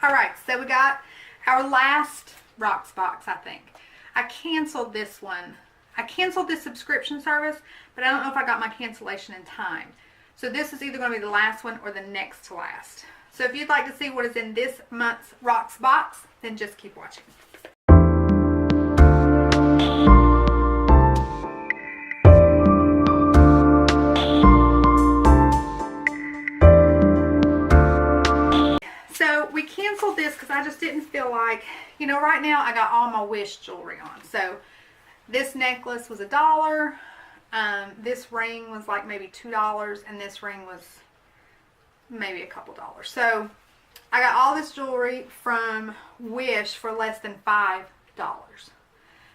Alright, so we got our last RocksBox, I think. I canceled this one. I canceled this subscription service, but I don't know if I got my cancellation in time. So this is either going to be the last one or the next to last. So if you'd like to see what is in this month's RocksBox, then just keep watching. So we canceled this because I just didn't feel like, you know, right now I got all my Wish jewelry on. So this necklace was $1. This ring was like maybe $2, and this ring was maybe a couple dollars. So I got all this jewelry from Wish for less than $5.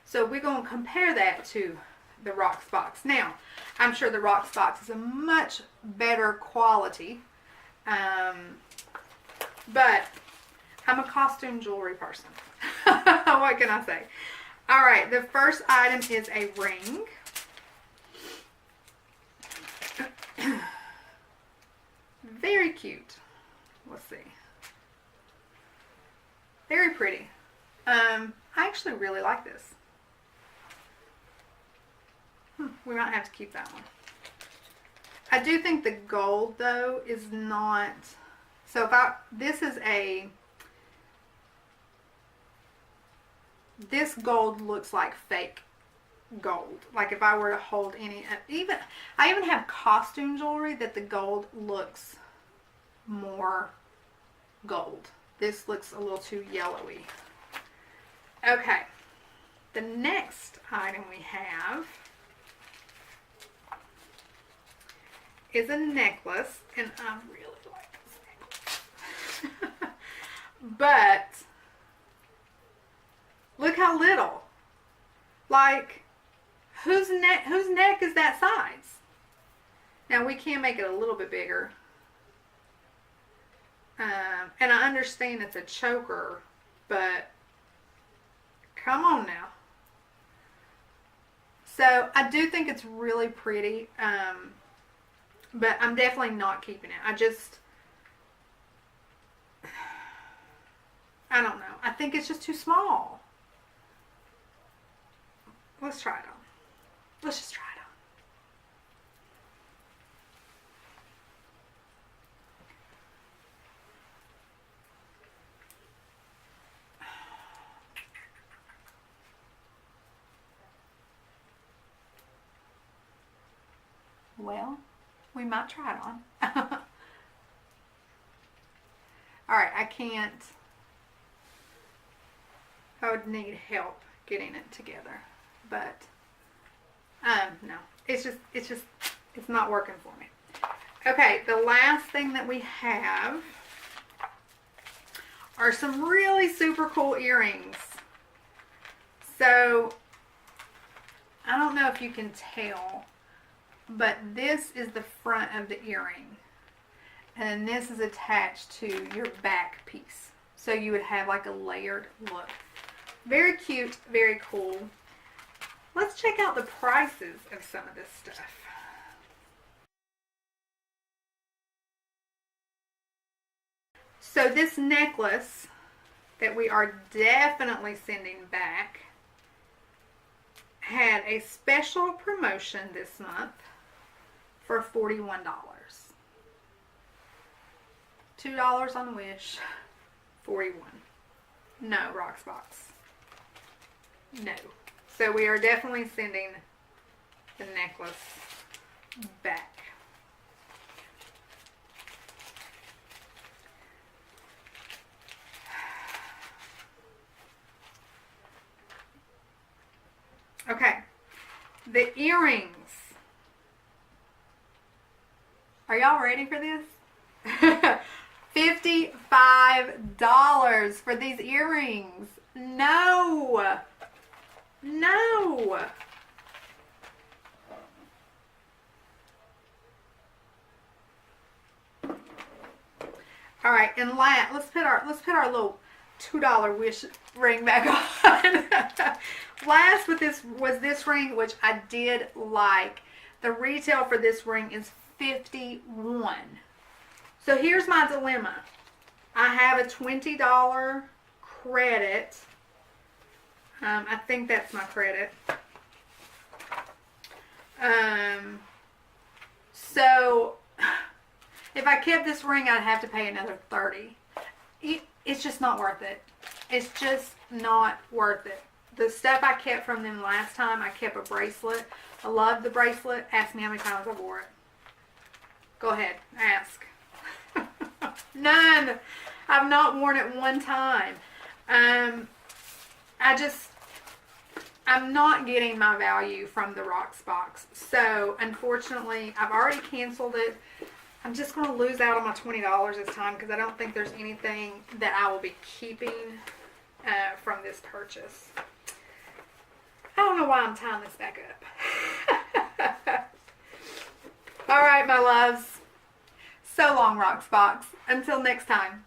So we're going to compare that to the RocksBox. Now, I'm sure the RocksBox is a much better quality, but I'm a costume jewelry person. What can I say? All right, the first item is a ring. Very cute. Let's see. Very pretty. I actually really like this. We might have to keep that one. I do think the gold though is not. So if this gold looks like fake gold. Like if I were to hold any, I even have costume jewelry that the gold looks more gold. This looks a little too yellowy. Okay, the next item we have is a necklace, and I really like this necklace. But look how little. Like, whose neck is that size? Now we can make it a little bit bigger. And I understand it's a choker, but come on now. So I do think it's really pretty, but I'm definitely not keeping it. I don't know. I think it's just too small. Let's try it on. Let's just try it on. Well, we might try it on. Alright, I can't. I would need help getting it together. But, no. It's not working for me. Okay, the last thing that we have are some really super cool earrings. So, I don't know if you can tell, but this is the front of the earring. And this is attached to your back piece. So you would have like a layered look. Very cute, very cool. Let's check out the prices of some of this stuff. So this necklace that we are definitely sending back had a special promotion this month for $41. $2 on Wish, $41. No, RocksBox. No. So we are definitely sending the necklace back. Okay. The earrings. Are y'all ready for this? $55 for these earrings. No. No. All right, and let's put our little $2 Wish ring back on. Last with this was this ring, which I did like. The retail for this ring is $51. So here's my dilemma. I have a $20 credit. I think that's my credit. So if I kept this ring, I'd have to pay another $30. It's just not worth it. It's just not worth it. The stuff I kept from them last time, I kept a bracelet. I love the bracelet. Ask me how many times I wore it. Go ahead, ask. None. I've not worn it one time. I'm not getting my value from the RocksBox. So, unfortunately, I've already canceled it. I'm just going to lose out on my $20 this time because I don't think there's anything that I will be keeping from this purchase. I don't know why I'm tying this back up. All right, my loves. So long, RocksBox. Until next time.